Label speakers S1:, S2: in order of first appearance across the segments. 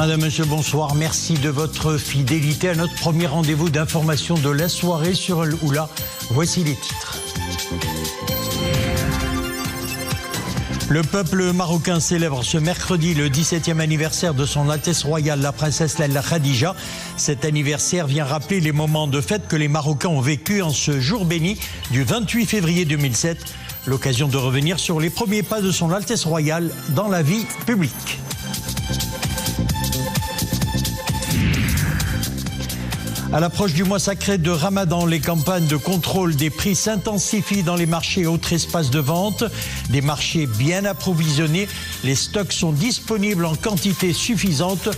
S1: Madame, Monsieur, bonsoir. Merci de votre fidélité à notre premier rendez-vous d'information de la soirée sur Al Oula. Voici les titres. Le peuple marocain célèbre ce mercredi le 17e anniversaire de son Altesse royale, la princesse Laila Khadija. Cet anniversaire vient rappeler les moments de fête que les Marocains ont vécu en ce jour béni du 28 février 2007. L'occasion de revenir sur les premiers pas de son Altesse royale dans la vie publique. À l'approche du mois sacré de Ramadan, les campagnes de contrôle des prix s'intensifient dans les marchés et autres espaces de vente. Des marchés bien approvisionnés, les stocks sont disponibles en quantité suffisante.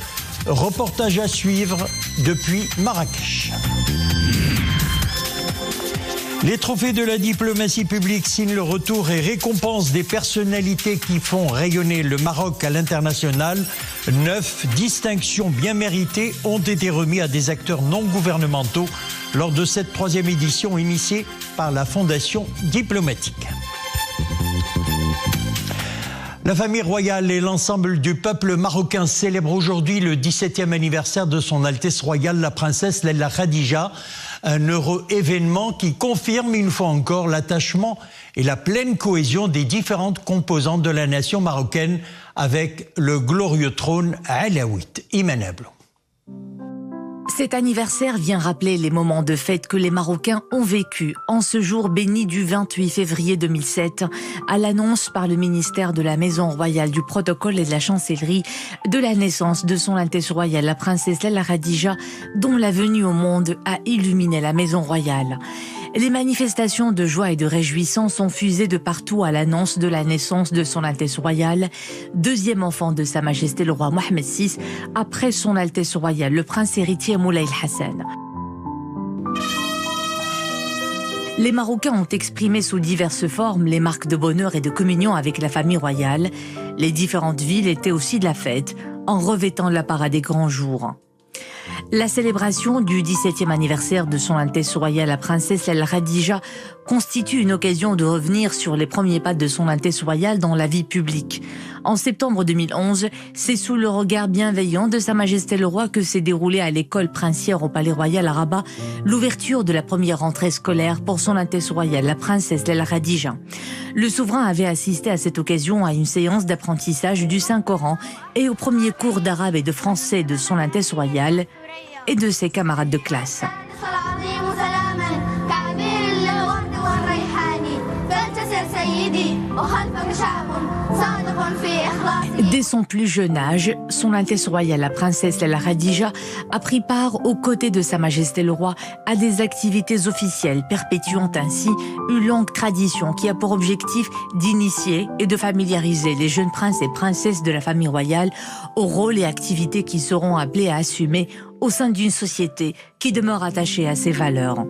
S1: Reportage à suivre depuis Marrakech. Les trophées de la diplomatie publique signent le retour et récompensent des personnalités qui font rayonner le Maroc à l'international. 9 distinctions bien méritées ont été remises à des acteurs non gouvernementaux lors de cette 3e édition initiée par la Fondation diplomatique. La famille royale et l'ensemble du peuple marocain célèbrent aujourd'hui le 17e anniversaire de son Altesse royale, la princesse Laila Khadija. Un heureux événement qui confirme une fois encore l'attachement et la pleine cohésion des différentes composantes de la nation marocaine avec le glorieux trône alaouite. Iman Ablo.
S2: Cet anniversaire vient rappeler les moments de fête que les Marocains ont vécu en ce jour béni du 28 février 2007, à l'annonce par le ministère de la Maison royale du protocole et de la chancellerie de la naissance de son Altesse royale, la princesse Laila Khadija, dont la venue au monde a illuminé la Maison royale. Les manifestations de joie et de réjouissance ont fusé de partout à l'annonce de la naissance de son Altesse royale, deuxième enfant de Sa Majesté le roi Mohammed VI, après son Altesse royale, le prince héritier Moulay Hassan. Les Marocains ont exprimé sous diverses formes les marques de bonheur et de communion avec la famille royale. Les différentes villes étaient aussi de la fête, en revêtant la parade des grands jours. La célébration du 17e anniversaire de son Altesse royale, la princesse Laila Khadija, constitue une occasion de revenir sur les premiers pas de son Altesse royale dans la vie publique. En septembre 2011, c'est sous le regard bienveillant de Sa Majesté le Roi que s'est déroulée à l'école princière au Palais Royal à Rabat l'ouverture de la première rentrée scolaire pour son Altesse royale, la princesse Laila Khadija. Le souverain avait assisté à cette occasion à une séance d'apprentissage du Saint-Coran et au premier cours d'arabe et de français de son Altesse royale et de ses camarades de classe. Dès son plus jeune âge, son Altesse royale, la princesse Laila Khadija, a pris part aux côtés de Sa Majesté le Roi à des activités officielles, perpétuant ainsi une longue tradition qui a pour objectif d'initier et de familiariser les jeunes princes et princesses de la famille royale aux rôles et activités qu'ils seront appelés à assumer au sein d'une société qui demeure attachée à ses valeurs.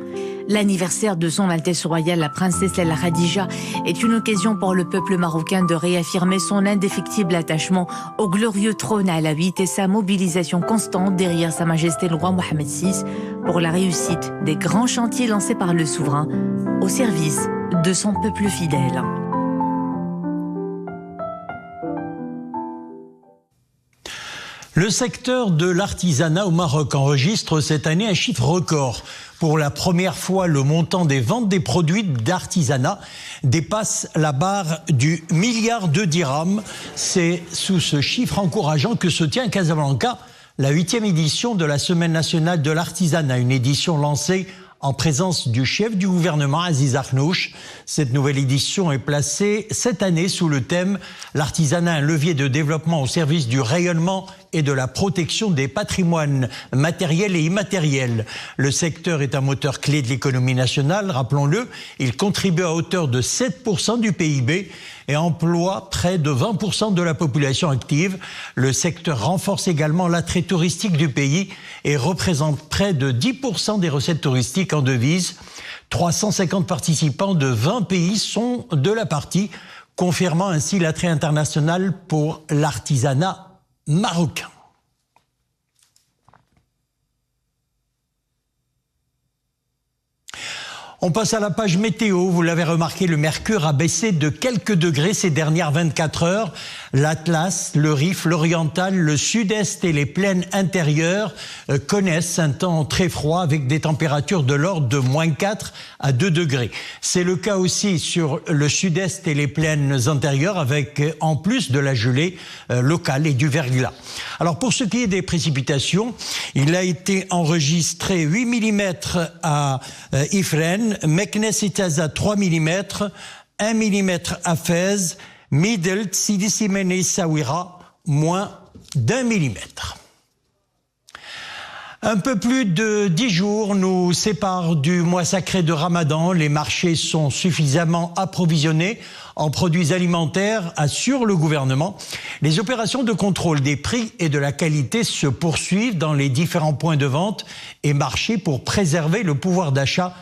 S2: L'anniversaire de son Altesse royale, la princesse Laila Khadija, est une occasion pour le peuple marocain de réaffirmer son indéfectible attachement au glorieux trône alaouite et sa mobilisation constante derrière Sa Majesté le roi Mohammed VI pour la réussite des grands chantiers lancés par le souverain au service de son peuple fidèle.
S1: Le secteur de l'artisanat au Maroc enregistre cette année un chiffre record. Pour la première fois, le montant des ventes des produits d'artisanat dépasse la barre du milliard de dirhams. C'est sous ce chiffre encourageant que se tient à Casablanca la 8e édition de la Semaine nationale de l'artisanat, une édition lancée en présence du chef du gouvernement Aziz Akhnouch. Cette nouvelle édition est placée cette année sous le thème « L'artisanat, un levier de développement au service du rayonnement et de la protection des patrimoines matériels et immatériels ». Le secteur est un moteur clé de l'économie nationale, rappelons-le. Il contribue à hauteur de 7% du PIB et emploie près de 20% de la population active. Le secteur renforce également l'attrait touristique du pays et représente près de 10% des recettes touristiques en devises. 350 participants de 20 pays sont de la partie, confirmant ainsi l'attrait international pour l'artisanat marocain. On passe à la page météo. Vous l'avez remarqué, le mercure a baissé de quelques degrés ces dernières 24 heures. L'Atlas, le Rif, l'Oriental, le Sud-Est et les plaines intérieures connaissent un temps très froid avec des températures de l'ordre de -4 à 2 degrés. C'est le cas aussi sur le Sud-Est et les plaines intérieures avec en plus de la gelée locale et du verglas. Alors pour ce qui est des précipitations, il a été enregistré 8 mm à Ifrane, Meknes et Taza 3 mm, 1 mm à Fès, Midelt, Sidi Simene et Sawira, moins d'1 mm. Un peu plus de 10 jours nous séparent du mois sacré de Ramadan. Les marchés sont suffisamment approvisionnés en produits alimentaires, assure le gouvernement. Les opérations de contrôle des prix et de la qualité se poursuivent dans les différents points de vente et marchés pour préserver le pouvoir d'achat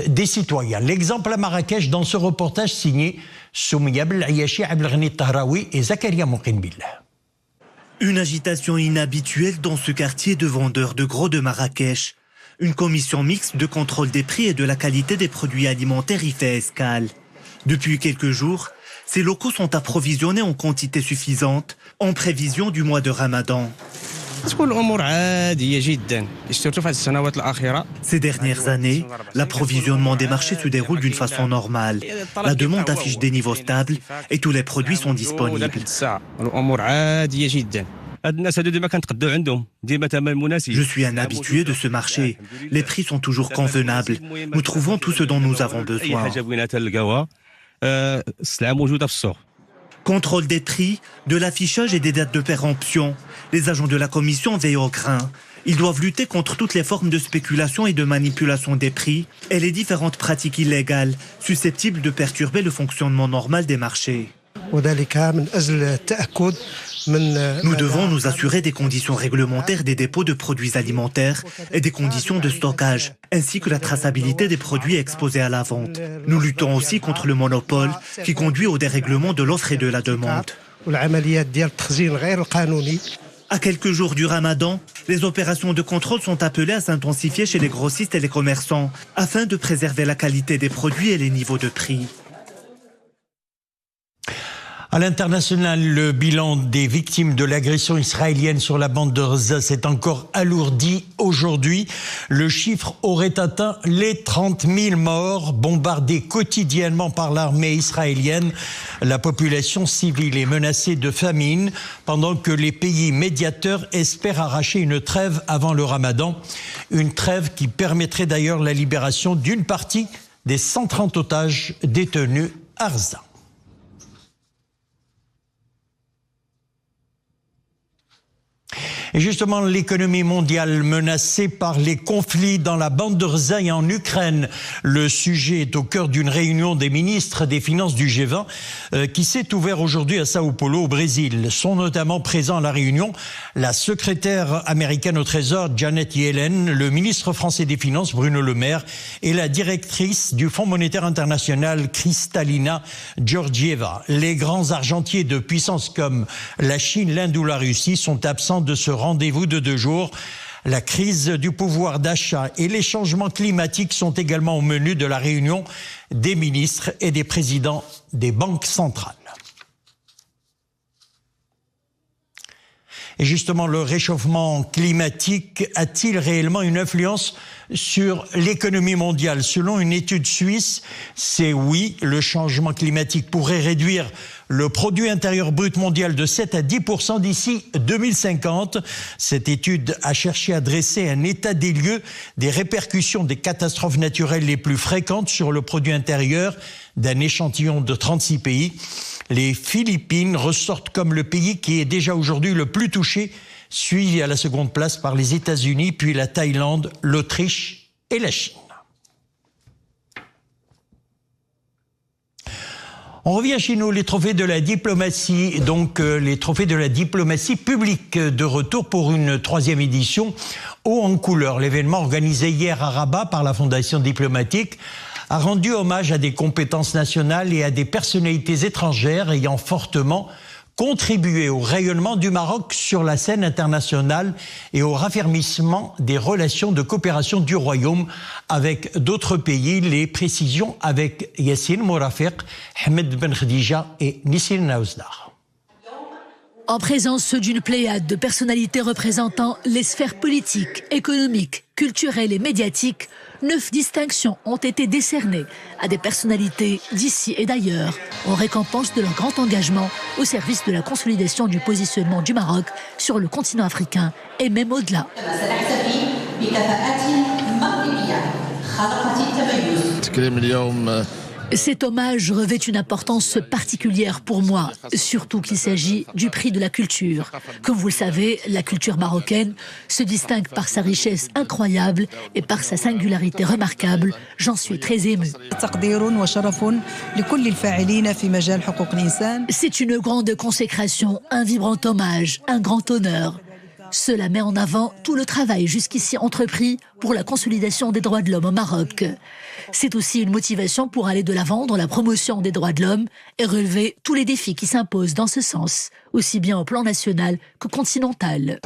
S1: des citoyens. L'exemple à Marrakech dans ce reportage signé Soumia Belayachi, Abdelghani Tahraoui et Zakaria Moukinbillah.
S3: Une agitation inhabituelle dans ce quartier de vendeurs de gros de Marrakech. Une commission mixte de contrôle des prix et de la qualité des produits alimentaires y fait escale. Depuis quelques jours, ces locaux sont approvisionnés en quantité suffisante en prévision du mois de Ramadan. Ces dernières années, l'approvisionnement des marchés se déroule d'une façon normale. La demande affiche des niveaux stables et tous les produits sont disponibles. Je suis un habitué de ce marché. Les prix sont toujours convenables. Nous trouvons tout ce dont nous avons besoin. Contrôle des prix, de l'affichage et des dates de péremption. Les agents de la commission veillent au grain. Ils doivent lutter contre toutes les formes de spéculation et de manipulation des prix et les différentes pratiques illégales susceptibles de perturber le fonctionnement normal des marchés. Nous devons nous assurer des conditions réglementaires des dépôts de produits alimentaires et des conditions de stockage, ainsi que la traçabilité des produits exposés à la vente. Nous luttons aussi contre le monopole qui conduit au dérèglement de l'offre et de la demande. À quelques jours du Ramadan, les opérations de contrôle sont appelées à s'intensifier chez les grossistes et les commerçants afin de préserver la qualité des produits et les niveaux de prix.
S1: À l'international, le bilan des victimes de l'agression israélienne sur la bande de Gaza s'est encore alourdi aujourd'hui. Le chiffre aurait atteint les 30 000 morts bombardés quotidiennement par l'armée israélienne. La population civile est menacée de famine pendant que les pays médiateurs espèrent arracher une trêve avant le Ramadan. Une trêve qui permettrait d'ailleurs la libération d'une partie des 130 otages détenus à Gaza. Et justement, l'économie mondiale menacée par les conflits dans la bande de Gaza et en Ukraine. Le sujet est au cœur d'une réunion des ministres des Finances du G20 qui s'est ouverte aujourd'hui à Sao Paulo, au Brésil. Sont notamment présents à la réunion la secrétaire américaine au Trésor, Janet Yellen, le ministre français des Finances, Bruno Le Maire, et la directrice du Fonds monétaire international, Kristalina Georgieva. Les grands argentiers de puissances comme la Chine, l'Inde ou la Russie sont absents de ce rendez-vous de 2 jours. La crise du pouvoir d'achat et les changements climatiques sont également au menu de la réunion des ministres et des présidents des banques centrales. Et justement, le réchauffement climatique a-t-il réellement une influence sur l'économie mondiale? Selon une étude suisse, c'est oui. Le changement climatique pourrait réduire le produit intérieur brut mondial de 7 à 10% d'ici 2050. Cette étude a cherché à dresser un état des lieux des répercussions des catastrophes naturelles les plus fréquentes sur le produit intérieur d'un échantillon de 36 pays. Les Philippines ressortent comme le pays qui est déjà aujourd'hui le plus touché, suivi à la seconde place par les États-Unis, puis la Thaïlande, l'Autriche et la Chine. On revient chez nous, les trophées de la diplomatie, donc les trophées de la diplomatie publique de retour pour une 3e édition haut en couleur. L'événement organisé hier à Rabat par la Fondation diplomatique a rendu hommage à des compétences nationales et à des personnalités étrangères ayant fortement contribuer au rayonnement du Maroc sur la scène internationale et au raffermissement des relations de coopération du Royaume avec d'autres pays. Les précisions avec Yassine Mourafiq, Ahmed Ben Khadija et Nissine Naouzdar.
S4: En présence d'une pléiade de personnalités représentant les sphères politiques, économiques, culturelles et médiatiques, 9 distinctions ont été décernées à des personnalités d'ici et d'ailleurs, en récompense de leur grand engagement au service de la consolidation du positionnement du Maroc sur le continent africain et même au-delà. Cet hommage revêt une importance particulière pour moi, surtout qu'il s'agit du prix de la culture. Comme vous le savez, la culture marocaine se distingue par sa richesse incroyable et par sa singularité remarquable. J'en suis très émue. C'est une grande consécration, un vibrant hommage, un grand honneur. Cela met en avant tout le travail jusqu'ici entrepris pour la consolidation des droits de l'homme au Maroc. C'est aussi une motivation pour aller de l'avant dans la promotion des droits de l'homme et relever tous les défis qui s'imposent dans ce sens, aussi bien au plan national que continental.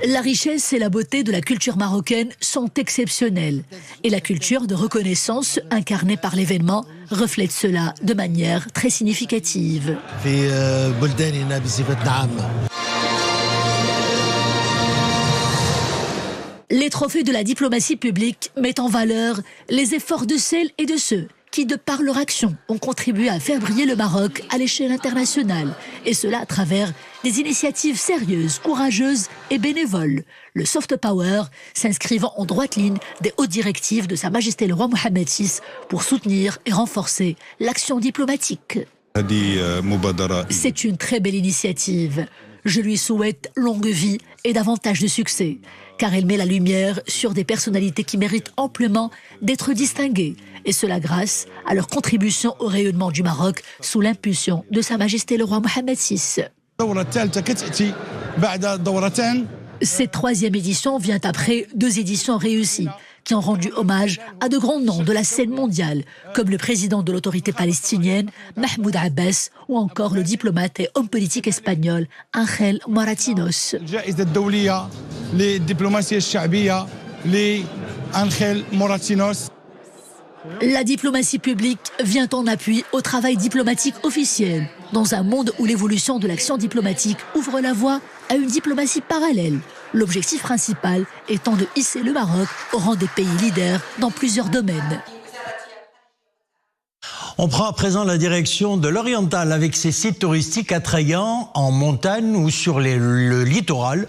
S4: La richesse et la beauté de la culture marocaine sont exceptionnelles et la culture de reconnaissance incarnée par l'événement reflète cela de manière très significative. Les trophées de la diplomatie publique mettent en valeur les efforts de celles et de ceux qui, de par leur action, ont contribué à faire briller le Maroc à l'échelle internationale, et cela à travers des initiatives sérieuses, courageuses et bénévoles. Le soft power s'inscrivant en droite ligne des hautes directives de Sa Majesté le roi Mohammed VI pour soutenir et renforcer l'action diplomatique. C'est une très belle initiative. Je lui souhaite longue vie et davantage de succès, car elle met la lumière sur des personnalités qui méritent amplement d'être distinguées, et cela grâce à leur contribution au rayonnement du Maroc sous l'impulsion de Sa Majesté le roi Mohammed VI. Cette 3e édition vient après 2 éditions réussies, qui ont rendu hommage à de grands noms de la scène mondiale, comme le président de l'autorité palestinienne, Mahmoud Abbas, ou encore le diplomate et homme politique espagnol, Ángel Moratinos. La diplomatie publique vient en appui au travail diplomatique officiel, dans un monde où l'évolution de l'action diplomatique ouvre la voie à une diplomatie parallèle. L'objectif principal étant de hisser le Maroc au rang des pays leaders dans plusieurs domaines.
S1: On prend à présent la direction de l'Oriental avec ses sites touristiques attrayants en montagne ou sur le littoral.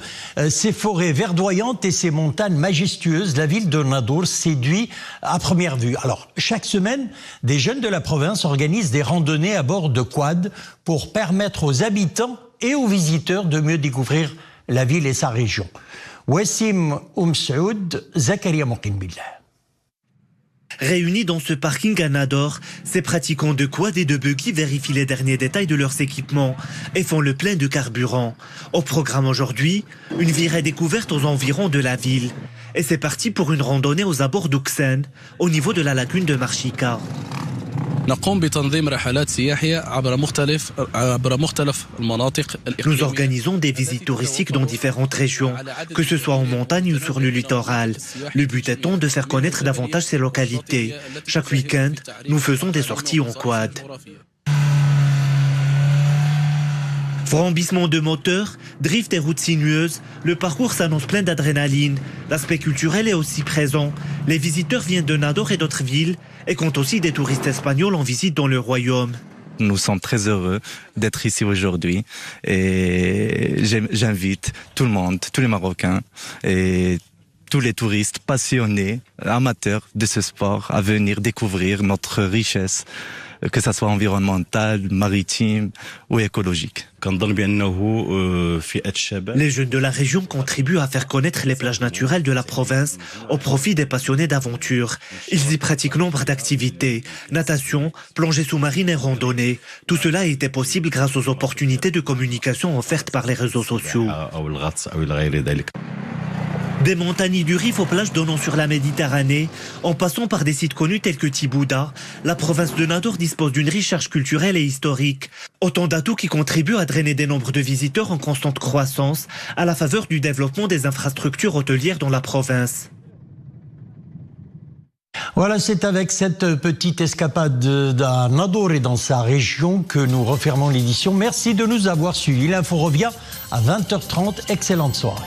S1: Ses forêts verdoyantes et ses montagnes majestueuses, la ville de Nadour séduit à première vue. Alors, chaque semaine, des jeunes de la province organisent des randonnées à bord de quads pour permettre aux habitants et aux visiteurs de mieux découvrir la ville et sa région. Wassim Saoud, Zakaria Mouqinbillah.
S3: Réunis dans ce parking à Nador, ces pratiquants de quad et de buggy vérifient les derniers détails de leurs équipements et font le plein de carburant. Au programme aujourd'hui, une virée découverte aux environs de la ville. Et c'est parti pour une randonnée aux abords d'Ouxen, au niveau de la lagune de Marchika. Nous organisons des visites touristiques dans différentes régions, que ce soit en montagne ou sur le littoral. Le but étant de faire connaître davantage ces localités. Chaque week-end, nous faisons des sorties en quad. Frambissement de moteur, drift et routes sinueuses, le parcours s'annonce plein d'adrénaline. L'aspect culturel est aussi présent. Les visiteurs viennent de Nador et d'autres villes et comptent aussi des touristes espagnols en visite dans le royaume.
S5: Nous sommes très heureux d'être ici aujourd'hui et j'invite tout le monde, tous les Marocains et tous les touristes passionnés, amateurs de ce sport à venir découvrir notre richesse, que ce soit environnementale, maritime ou écologique.
S3: Les jeunes de la région contribuent à faire connaître les plages naturelles de la province au profit des passionnés d'aventure. Ils y pratiquent nombre d'activités, natation, plongée sous-marine et randonnée. Tout cela a été possible grâce aux opportunités de communication offertes par les réseaux sociaux. Des montagnes du Rif aux plages donnant sur la Méditerranée, en passant par des sites connus tels que Tibouda, la province de Nador dispose d'une riche charge culturelle et historique. Autant d'atouts qui contribuent à drainer des nombres de visiteurs en constante croissance à la faveur du développement des infrastructures hôtelières dans la province.
S1: Voilà, c'est avec cette petite escapade à Nador et dans sa région que nous refermons l'édition. Merci de nous avoir suivis. L'info revient à 20h30. Excellente soirée.